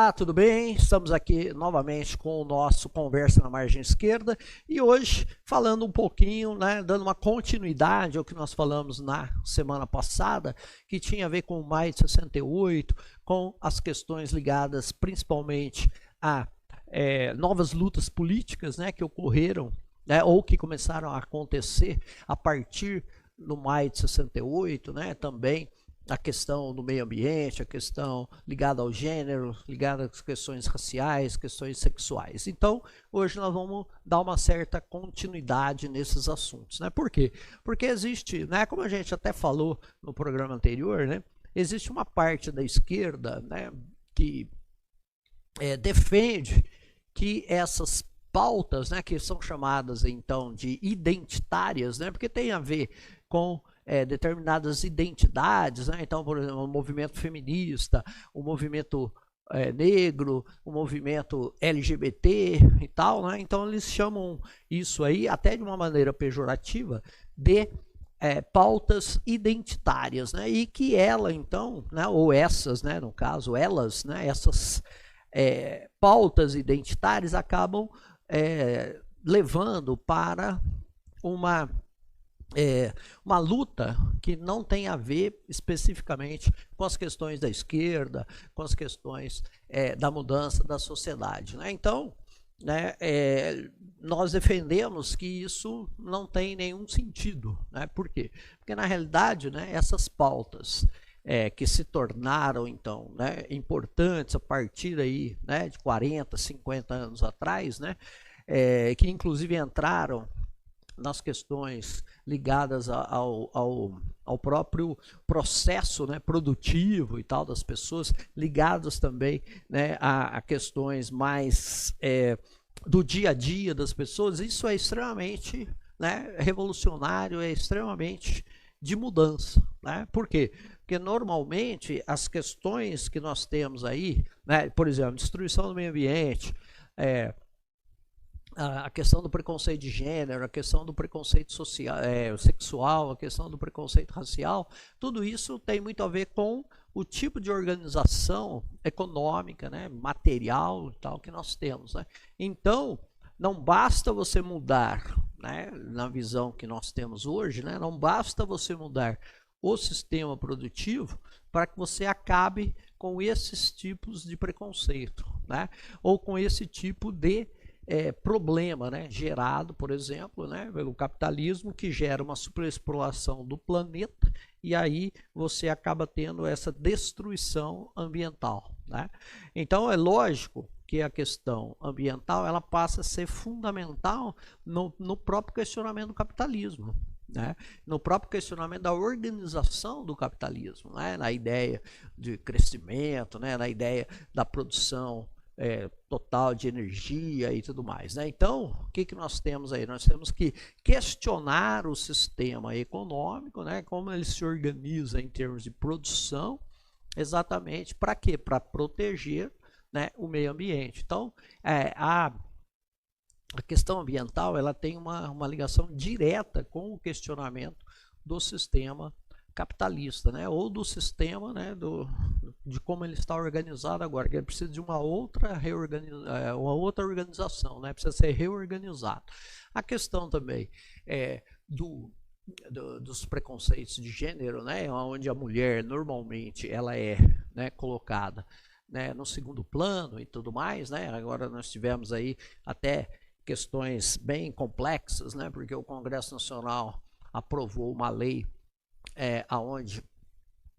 Olá, tudo bem? Estamos aqui novamente com o nosso Conversa na Margem Esquerda e hoje falando um pouquinho, né, dando uma continuidade ao que nós falamos na semana passada, que tinha a ver com o Maio de 68, com as questões ligadas principalmente a novas lutas políticas, né, que ocorreram, né, ou que começaram a acontecer a partir do Maio de 68, né, também a questão do meio ambiente, a questão ligada ao gênero, ligada às questões raciais, questões sexuais. Então, hoje nós vamos dar uma certa continuidade nesses assuntos, né? Por quê? Porque existe, né, como a gente até falou no programa anterior, né, existe uma parte da esquerda, né, que defende que essas pautas, né, que são chamadas então de identitárias, né, porque tem a ver com determinadas identidades, né? Então, por exemplo, o movimento feminista, o movimento negro, o movimento LGBT e tal, né? Então eles chamam isso aí, até de uma maneira pejorativa, de pautas identitárias, né? E que ela, então, né, ou essas, né, no caso, elas, né, essas pautas identitárias acabam levando para uma luta que não tem a ver especificamente com as questões da esquerda, com as questões da mudança da sociedade, né? Então, né, nós defendemos que isso não tem nenhum sentido, né? Por quê? Porque na realidade, né, essas pautas que se tornaram então, né, importantes a partir aí, né, de 40, 50 anos atrás, né, que inclusive entraram nas questões ligadas ao próprio processo, né, produtivo e tal das pessoas, ligados também, né, a questões mais do dia a dia das pessoas. Isso é extremamente, né, revolucionário, é extremamente de mudança, né? Por quê? Porque normalmente as questões que nós temos aí, né, por exemplo, destruição do meio ambiente, a questão do preconceito de gênero, a questão do preconceito social, sexual, a questão do preconceito racial, tudo isso tem muito a ver com o tipo de organização econômica, né, material e tal que nós temos, né? Então, não basta você mudar, né, na visão que nós temos hoje, né, não basta você mudar o sistema produtivo para que você acabe com esses tipos de preconceito, né, ou com esse tipo de problema, né, gerado, por exemplo, né, pelo capitalismo, que gera uma superexploração do planeta, e aí você acaba tendo essa destruição ambiental, né? Então é lógico que a questão ambiental ela passa a ser fundamental no próprio questionamento do capitalismo, né? No próprio questionamento da organização do capitalismo, né? Na ideia de crescimento, né? Na ideia da produção total de energia e tudo mais, né? Então, o que nós temos aí? Nós temos que questionar o sistema econômico, né? Como ele se organiza em termos de produção, exatamente para quê? Para proteger, né, o meio ambiente. Então, a questão ambiental ela tem uma ligação direta com o questionamento do sistema capitalista, né, ou do sistema, né, de como ele está organizado agora, que ele precisa de uma outra organização, né, precisa ser reorganizado. A questão também dos preconceitos de gênero, né, onde a mulher normalmente ela né, colocada, né, no segundo plano e tudo mais, né. Agora nós tivemos aí até questões bem complexas, né, porque o Congresso Nacional aprovou uma lei aonde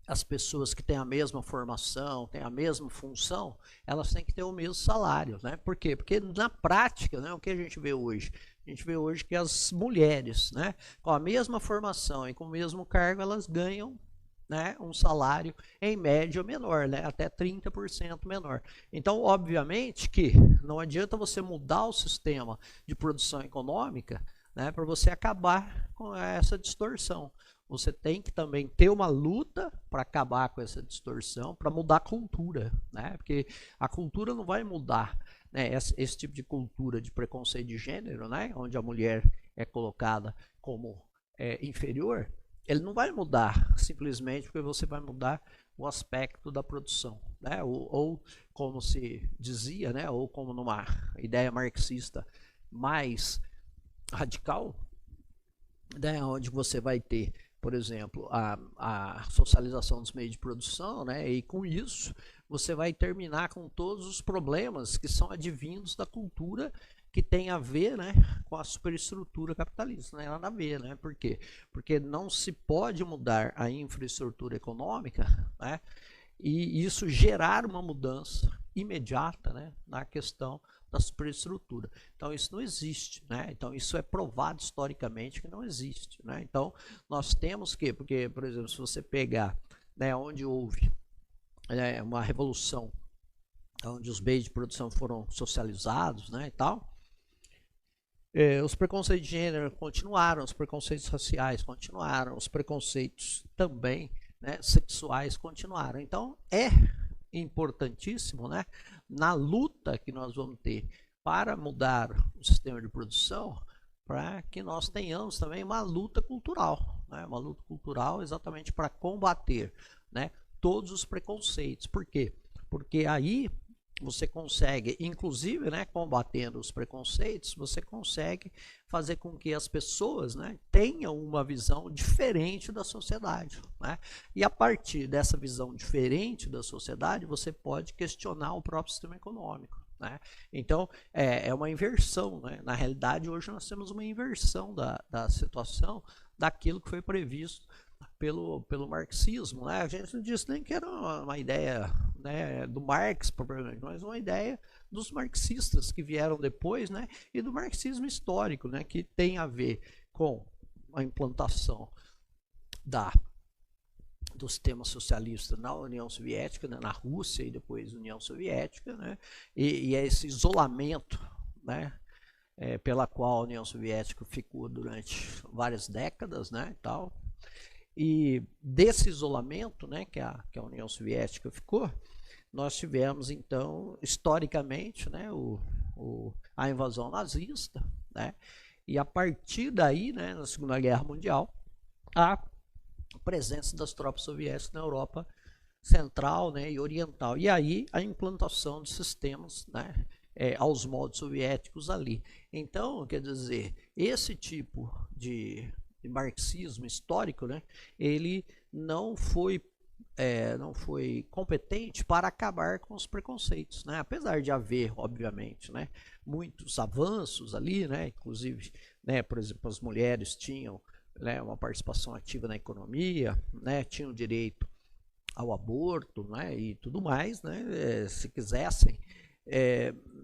as pessoas que têm a mesma formação, têm a mesma função, elas têm que ter o mesmo salário, né? Por quê? Porque na prática, né, o que a gente vê hoje? A gente vê hoje que as mulheres, né, com a mesma formação e com o mesmo cargo, elas ganham, né, um salário em média menor, né, até 30% menor. Então, obviamente que não adianta você mudar o sistema de produção econômica, né, para você acabar com essa distorção. Você tem que também ter uma luta para acabar com essa distorção, para mudar a cultura, né? Porque a cultura não vai mudar, né? Esse tipo de cultura de preconceito de gênero, né? Onde a mulher é colocada como inferior, ele não vai mudar simplesmente porque você vai mudar o aspecto da produção, né? Ou como se dizia, né? Ou como numa ideia marxista mais radical, né? Onde você vai ter, por exemplo, a socialização dos meios de produção, né? E com isso você vai terminar com todos os problemas que são advindos da cultura, que tem a ver, né, com a superestrutura capitalista. Não tem nada a ver, né? Por quê? Porque não se pode mudar a infraestrutura econômica, né, e isso gerar uma mudança imediata, né, na questão da superestrutura. Então isso não existe, né? Então isso é provado historicamente que não existe, né? Então nós temos que, porque, por exemplo, se você pegar, né, onde houve, né, uma revolução, onde os meios de produção foram socializados, né, e tal, os preconceitos de gênero continuaram, os preconceitos raciais continuaram, os preconceitos também, né, sexuais continuaram. Então é importantíssimo, né, na luta que nós vamos ter para mudar o sistema de produção, para que nós tenhamos também uma luta cultural, né, uma luta cultural exatamente para combater, né, todos os preconceitos. Por quê? Porque aí você consegue, inclusive, né, combatendo os preconceitos, você consegue fazer com que as pessoas, né, tenham uma visão diferente da sociedade, né? E a partir dessa visão diferente da sociedade, você pode questionar o próprio sistema econômico, né? Então, é uma inversão, né? Na realidade, hoje nós temos uma inversão da situação daquilo que foi previsto pelo marxismo, né? A gente não disse nem que era uma ideia, né, do Marx, mas uma ideia dos marxistas que vieram depois, né, e do marxismo histórico, né, que tem a ver com a implantação do sistema socialista na União Soviética, né, na Rússia e depois União Soviética, né, e esse isolamento, né, pela qual a União Soviética ficou durante várias décadas, né, e tal. E desse isolamento, né, que a União Soviética ficou, nós tivemos, então, historicamente, né, a invasão nazista, né, e a partir daí, né, na Segunda Guerra Mundial, a presença das tropas soviéticas na Europa Central, né, e Oriental. E aí a implantação de sistemas, né, aos moldes soviéticos ali. Então, quer dizer, esse tipo de marxismo histórico, né, ele não foi competente para acabar com os preconceitos, né? Apesar de haver, obviamente, né, muitos avanços ali, né, inclusive, né, por exemplo, as mulheres tinham, né, uma participação ativa na economia, né, tinham direito ao aborto, né, e tudo mais, né, se quisessem,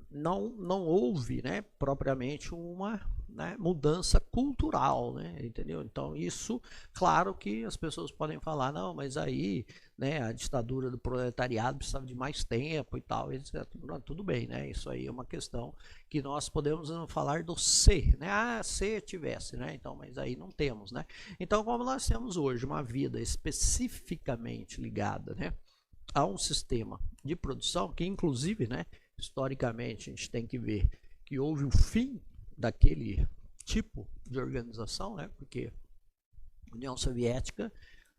não houve, né, propriamente uma, né, mudança cultural, né, entendeu? Então isso, claro que as pessoas podem falar, não, mas aí, né, a ditadura do proletariado precisava de mais tempo e tal, etc. Tudo bem, né, isso aí é uma questão que nós podemos falar do se, né, se tivesse, né, então, mas aí não temos, né. Então, como nós temos hoje uma vida especificamente ligada, né, a um sistema de produção que, inclusive, né, historicamente, a gente tem que ver que houve o fim daquele tipo de organização, né, porque a União Soviética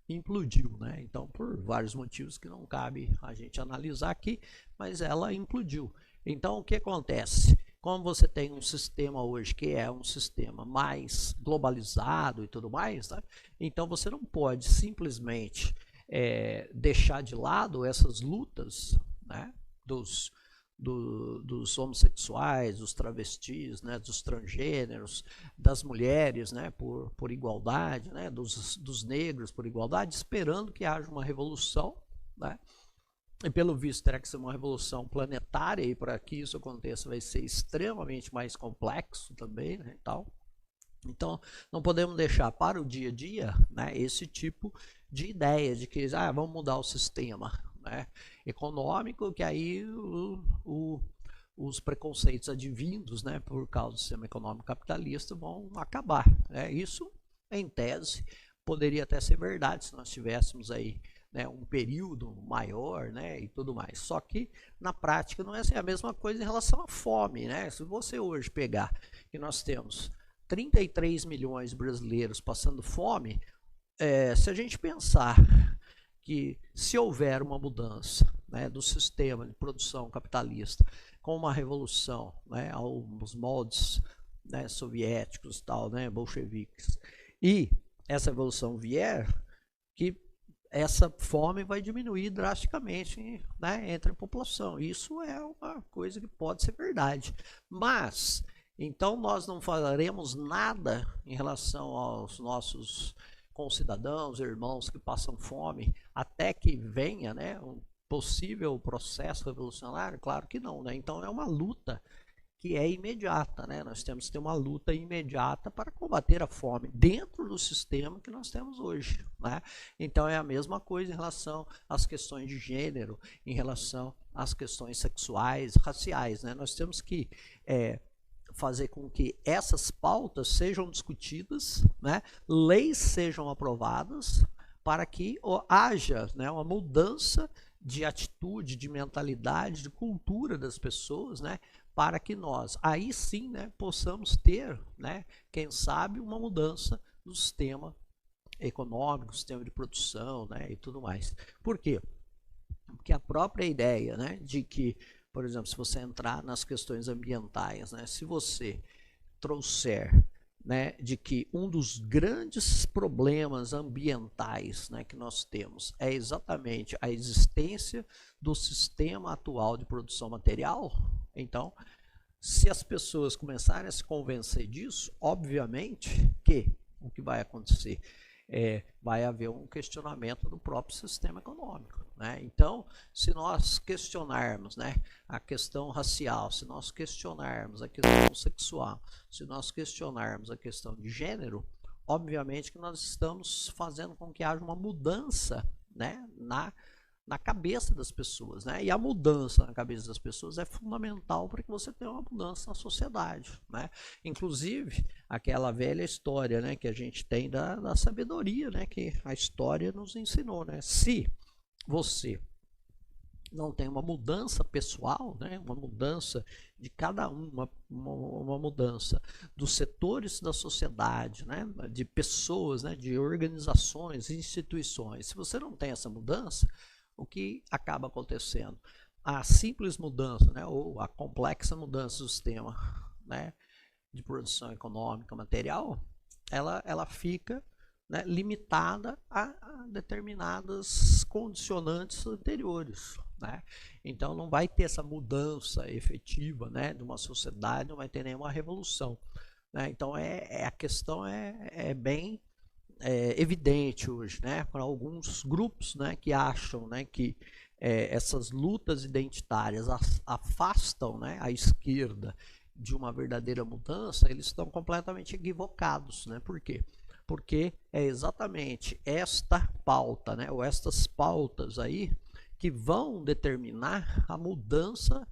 implodiu, né, então por vários motivos que não cabe a gente analisar aqui, mas ela implodiu. Então o que acontece? Como você tem um sistema hoje que é um sistema mais globalizado e tudo mais, né, então você não pode simplesmente deixar de lado essas lutas, né, dos homossexuais, dos travestis, né, dos transgêneros, das mulheres, né, por igualdade, né, dos negros por igualdade, esperando que haja uma revolução, né, e pelo visto terá que ser uma revolução planetária, e para que isso aconteça vai ser extremamente mais complexo também, né, e tal. Então não podemos deixar para o dia a dia, né, esse tipo de ideia de que vamos mudar o sistema, né, econômico, que aí os preconceitos advindos, né, por causa do sistema econômico capitalista vão acabar, né. Isso, em tese, poderia até ser verdade se nós tivéssemos aí, né, um período maior, né, e tudo mais. Só que na prática não é assim. A mesma coisa em relação à fome, né. Se você hoje pegar que nós temos 33 milhões de brasileiros passando fome, se a gente pensar que se houver uma mudança, né, do sistema de produção capitalista com uma revolução, né, aos moldes, né, soviéticos, tal, né, bolcheviques, e essa revolução vier, que essa fome vai diminuir drasticamente, né, entre a população. Isso é uma coisa que pode ser verdade. Mas, então, nós não faremos nada em relação aos nossos concidadãos, irmãos que passam fome, até que venha, né, um possível processo revolucionário? Claro que não, né? Então é uma luta que é imediata, né? Nós temos que ter uma luta imediata para combater a fome dentro do sistema que nós temos hoje, né? Então é a mesma coisa em relação às questões de gênero, em relação às questões sexuais, raciais, né? Nós temos que fazer com que essas pautas sejam discutidas, né? Leis sejam aprovadas para que haja, né, uma mudança de atitude, de mentalidade, de cultura das pessoas, né, para que nós, aí sim, né, possamos ter, né, quem sabe, uma mudança no sistema econômico, sistema de produção, né, e tudo mais. Por quê? Porque a própria ideia, né, de que, por exemplo, se você entrar nas questões ambientais, né, se você trouxer, né, de que um dos grandes problemas ambientais, né, que nós temos é exatamente a existência do sistema atual de produção material, então, se as pessoas começarem a se convencer disso, obviamente que o que vai acontecer vai haver um questionamento do próprio sistema econômico, né? Então, se nós questionarmos, né, a questão racial, se nós questionarmos a questão sexual, se nós questionarmos a questão de gênero, obviamente que nós estamos fazendo com que haja uma mudança, né, na cabeça das pessoas, né? E a mudança na cabeça das pessoas é fundamental para que você tenha uma mudança na sociedade, né? Inclusive, aquela velha história, né, que a gente tem da sabedoria, né, que a história nos ensinou, né? Se você não tem uma mudança pessoal, né, uma mudança de cada um, uma mudança dos setores da sociedade, né, de pessoas, né, de organizações, instituições, se você não tem essa mudança, o que acaba acontecendo? A simples mudança, né, ou a complexa mudança do sistema, né, de produção econômica material, ela fica, né, limitada a determinadas condicionantes anteriores, né? Então não vai ter essa mudança efetiva, né, de uma sociedade, não vai ter nenhuma revolução, né? Então a questão é bem evidente hoje, né, para alguns grupos, né, que acham, né, que essas lutas identitárias afastam, né, a esquerda de uma verdadeira mudança. Eles estão completamente equivocados, né? Por quê? Porque é exatamente esta pauta, né, ou estas pautas aí que vão determinar a mudança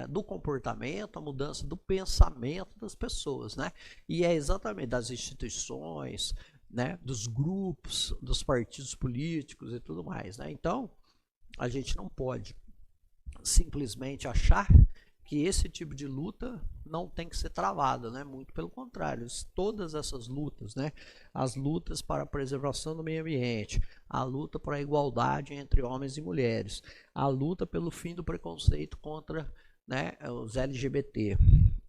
do comportamento, a mudança do pensamento das pessoas, né? E é exatamente das instituições, né, dos grupos, dos partidos políticos e tudo mais, né? Então, a gente não pode simplesmente achar que esse tipo de luta não tem que ser travada, né? Muito pelo contrário, todas essas lutas, né? As lutas para a preservação do meio ambiente, a luta para a igualdade entre homens e mulheres, a luta pelo fim do preconceito contra, né, os LGBT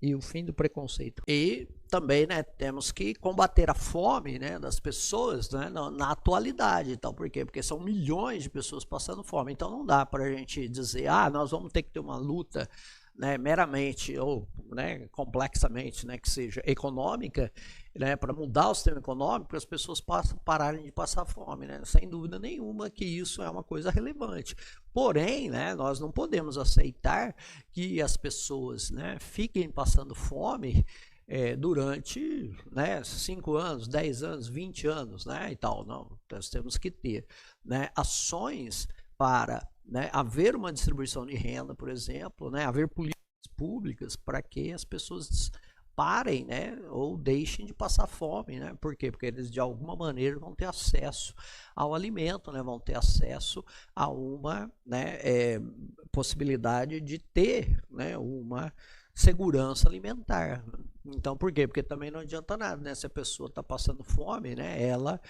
e o fim do preconceito. E também, né, temos que combater a fome, né, das pessoas, né, na atualidade. Então, por quê? Porque são milhões de pessoas passando fome. Então não dá para a gente dizer, nós vamos ter que ter uma luta, né, meramente ou, né, complexamente, né, que seja econômica, né, para mudar o sistema econômico, para as pessoas pararem de passar fome, né? Sem dúvida nenhuma que isso é uma coisa relevante. Porém, né, nós não podemos aceitar que as pessoas, né, fiquem passando fome durante, né, 5 anos, 10 anos, 20 anos, né, e tal. Não, nós temos que ter, né, ações para, né, haver uma distribuição de renda, por exemplo, né, haver políticas públicas para que as pessoas parem, né, ou deixem de passar fome, né? Por quê? Porque eles de alguma maneira vão ter acesso ao alimento, né? Vão ter acesso a uma, né, possibilidade de ter, né, uma segurança alimentar. Então, por quê? Porque também não adianta nada, né? Se a pessoa está passando fome, né, ela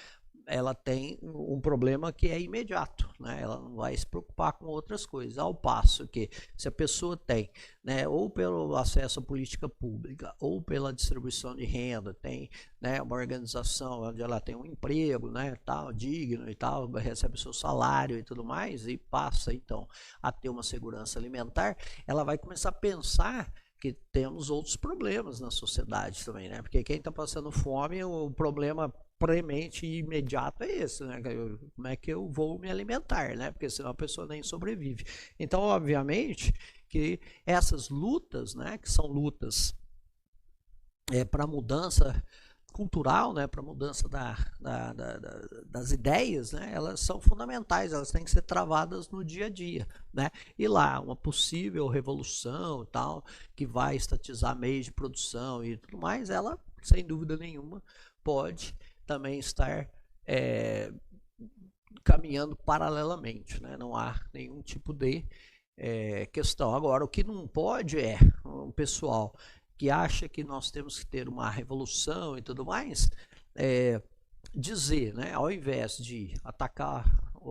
ela tem um problema que é imediato, né? Ela não vai se preocupar com outras coisas, ao passo que se a pessoa tem, né, ou pelo acesso à política pública, ou pela distribuição de renda, tem, né, uma organização onde ela tem um emprego, né, tal, digno e tal, recebe o seu salário e tudo mais, e passa então a ter uma segurança alimentar, ela vai começar a pensar que temos outros problemas na sociedade também, né? Porque quem está passando fome, o problema premente e imediato é esse, né? Como é que eu vou me alimentar, né? Porque senão a pessoa nem sobrevive. Então, obviamente, que essas lutas, né? Que são lutas para mudança cultural, né, para mudança das ideias, né, elas são fundamentais, elas têm que ser travadas no dia a dia, né, e lá uma possível revolução e tal, que vai estatizar meios de produção e tudo mais, ela, sem dúvida nenhuma, pode também estar caminhando paralelamente, né, não há nenhum tipo de questão. Agora, o que não pode é o pessoal que acha que nós temos que ter uma revolução e tudo mais, dizer, né, ao invés de atacar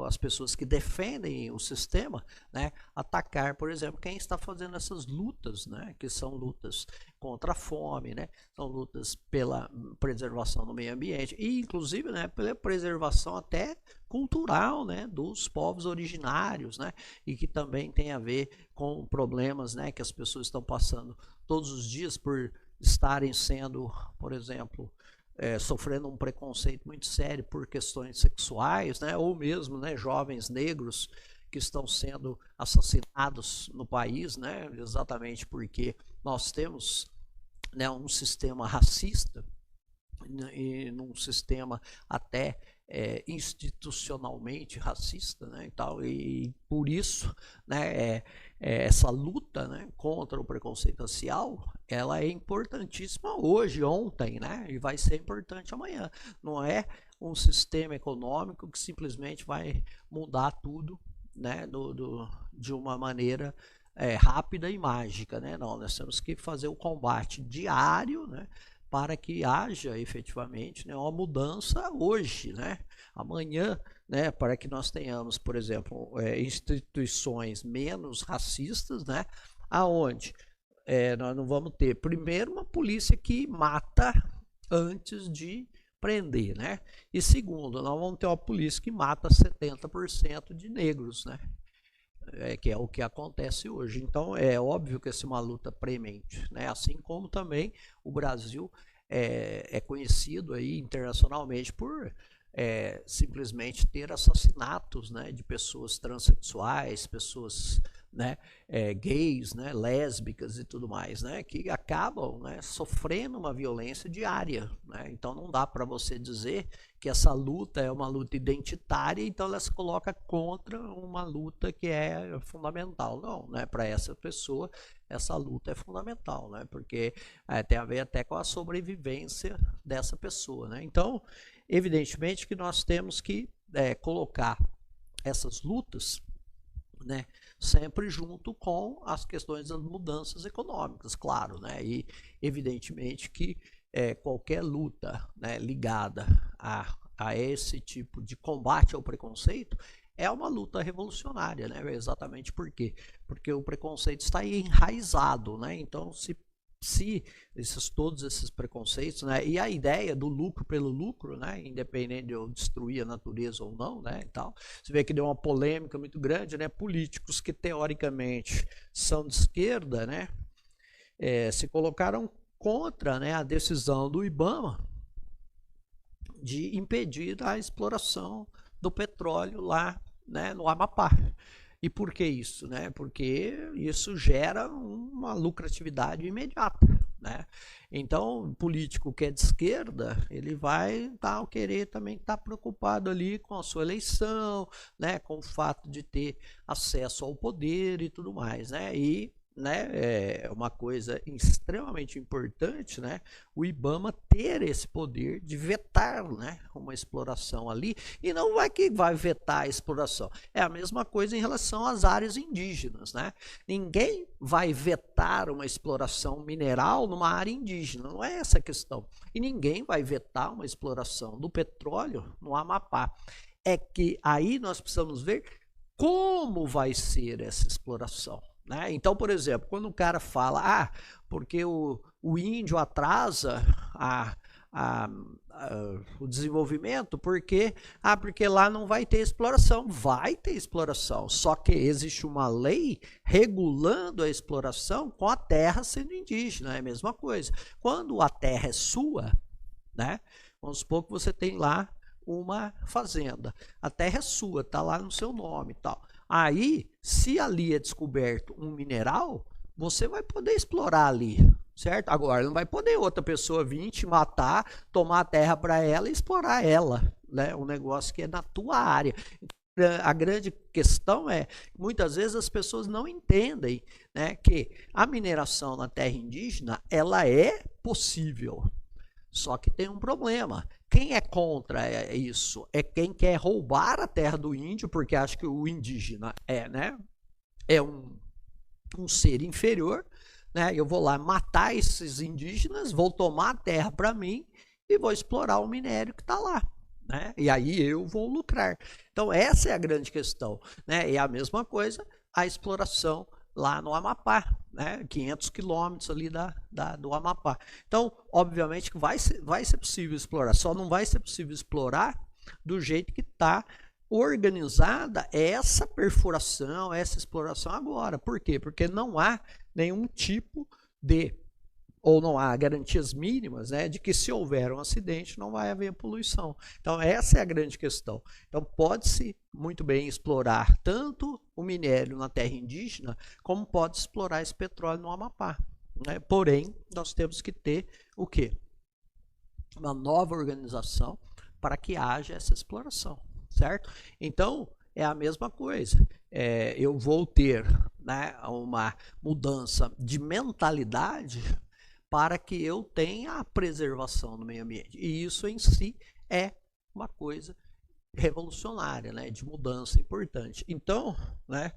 as pessoas que defendem o sistema, né, atacar, por exemplo, quem está fazendo essas lutas, né, que são lutas contra a fome, né, são lutas pela preservação do meio ambiente e, inclusive, né, pela preservação até cultural, né, dos povos originários, né, e que também tem a ver com problemas, né, que as pessoas estão passando todos os dias por estarem sendo, por exemplo, sofrendo um preconceito muito sério por questões sexuais, né, ou mesmo, né, jovens negros que estão sendo assassinados no país, né, exatamente porque nós temos, né, um sistema racista e num sistema até institucionalmente racista, né, e tal, e por isso, né, essa luta, né, contra o preconceito racial, ela é importantíssima hoje, ontem, né, e vai ser importante amanhã. Não é um sistema econômico que simplesmente vai mudar tudo, né, de uma maneira rápida e mágica, né? Não, nós temos que fazer o combate diário, né, para que haja efetivamente, né, uma mudança hoje, né? Amanhã, né, para que nós tenhamos, por exemplo, instituições menos racistas, né, aonde nós não vamos ter, primeiro, uma polícia que mata antes de prender, né? E segundo, nós vamos ter uma polícia que mata 70% de negros, né? Que é o que acontece hoje. Então é óbvio que essa é uma luta premente, né? Assim como também o Brasil é conhecido aí internacionalmente por simplesmente ter assassinatos, né, de pessoas transexuais, pessoas, né, gays, né, lésbicas e tudo mais, né, que acabam, né, sofrendo uma violência diária, né? Então não dá para você dizer que essa luta é uma luta identitária, então ela se coloca contra uma luta que é fundamental. Não, né? Para essa pessoa, essa luta é fundamental, né? Porque tem a ver até com a sobrevivência dessa pessoa, né? Então, evidentemente que nós temos que colocar essas lutas, né, sempre junto com as questões das mudanças econômicas, claro, né? E evidentemente que qualquer luta, né, ligada a esse tipo de combate ao preconceito é uma luta revolucionária, né? Exatamente por quê? Porque o preconceito está enraizado, né? Então, se todos esses preconceitos, né, e a ideia do lucro pelo lucro, né, independente de eu destruir a natureza ou não, né, e tal, você vê que deu uma polêmica muito grande, né, políticos que teoricamente são de esquerda, né, se colocaram contra, né, a decisão do IBAMA de impedir a exploração do petróleo lá, né, no Amapá. E por que isso, né? Porque isso gera uma lucratividade imediata, né? Então, o político que é de esquerda, ele vai querer também estar preocupado ali com a sua eleição, né? Com o fato de ter acesso ao poder e tudo mais, né? E né, é uma coisa extremamente importante, né, o IBAMA ter esse poder de vetar, né, uma exploração ali, e não é que vai vetar a exploração, é a mesma coisa em relação às áreas indígenas, né, ninguém vai vetar uma exploração mineral numa área indígena, não é essa a questão, e ninguém vai vetar uma exploração do petróleo no Amapá, é que aí nós precisamos ver como vai ser essa exploração. Né? Então, por exemplo, quando o cara fala, porque o índio atrasa o desenvolvimento, porque lá não vai ter exploração. Vai ter exploração, só que existe uma lei regulando a exploração com a terra sendo indígena, é a mesma coisa. Quando a terra é sua, né? Vamos supor que você tem lá uma fazenda, a terra é sua, está lá no seu nome e tal. Aí, se ali é descoberto um mineral, você vai poder explorar ali, certo? Agora, não vai poder outra pessoa vir te matar, tomar a terra para ela e explorar ela, né? Um negócio que é na tua área. A grande questão é, muitas vezes as pessoas não entendem, né, que a mineração na terra indígena, ela é possível. Só que tem um problema. Quem é contra isso é quem quer roubar a terra do índio, porque acha que o indígena é um ser inferior, né? Eu vou lá matar esses indígenas, vou tomar a terra para mim e vou explorar o minério que está lá. Né? E aí eu vou lucrar. Então essa é a grande questão. Né? E a mesma coisa a exploração lá no Amapá, né? 500 quilômetros ali do Amapá. Então, obviamente que vai ser possível explorar, só não vai ser possível explorar do jeito que está organizada essa perfuração, essa exploração agora. Por quê? Porque não há nenhum tipo ou não há garantias mínimas, né, de que se houver um acidente não vai haver poluição. Então essa é a grande questão. Então pode-se muito bem explorar tanto o minério na terra indígena, como pode explorar esse petróleo no Amapá. Né? Porém, nós temos que ter o quê? Uma nova organização para que haja essa exploração, certo? Então, é a mesma coisa. Eu vou ter, né, uma mudança de mentalidade para que eu tenha a preservação do meio ambiente. E isso em si é uma coisa revolucionária, né, de mudança importante. Então, né,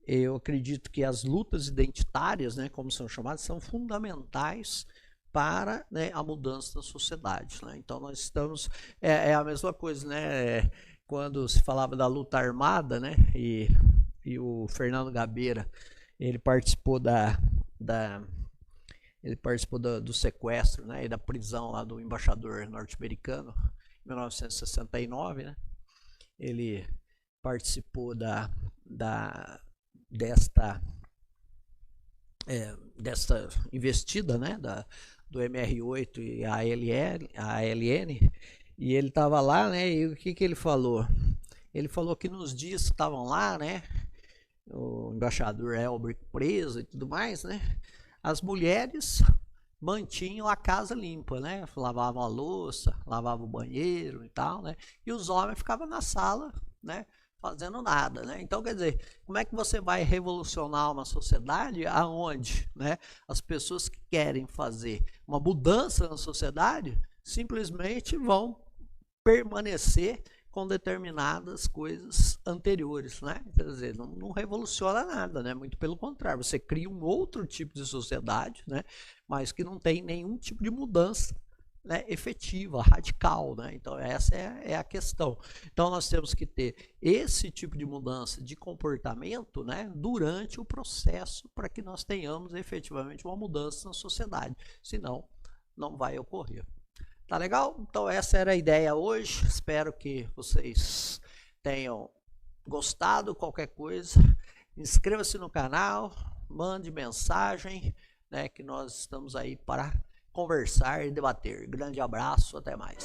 eu acredito que as lutas identitárias, né, como são chamadas, são fundamentais para, né, a mudança da sociedade. Né? Então nós estamos... É a mesma coisa, né, quando se falava da luta armada, né, e o Fernando Gabeira, ele participou do sequestro, né, e da prisão lá do embaixador norte-americano em 1969, né? Ele participou desta investida, né, do MR8 e a ALN, e ele estava lá, né, e o que ele falou? Ele falou que nos dias que estavam lá, né, o embaixador Elbrick preso e tudo mais, né, as mulheres mantinham a casa limpa, né? Lavavam a louça, lavavam o banheiro e tal, né? E os homens ficavam na sala, né? Fazendo nada, né? Então, quer dizer, como é que você vai revolucionar uma sociedade aonde, né, as pessoas que querem fazer uma mudança na sociedade simplesmente vão permanecer com determinadas coisas anteriores, né? Quer dizer, não revoluciona nada, né? Muito pelo contrário, você cria um outro tipo de sociedade, né? Mas que não tem nenhum tipo de mudança, né, efetiva, radical, né? Então essa é a questão. Então nós temos que ter esse tipo de mudança de comportamento, né, durante o processo para que nós tenhamos efetivamente uma mudança na sociedade, senão não vai ocorrer. Tá legal? Então essa era a ideia hoje, espero que vocês tenham gostado. Qualquer coisa, inscreva-se no canal, mande mensagem, né, que nós estamos aí para conversar e debater. Grande abraço, até mais.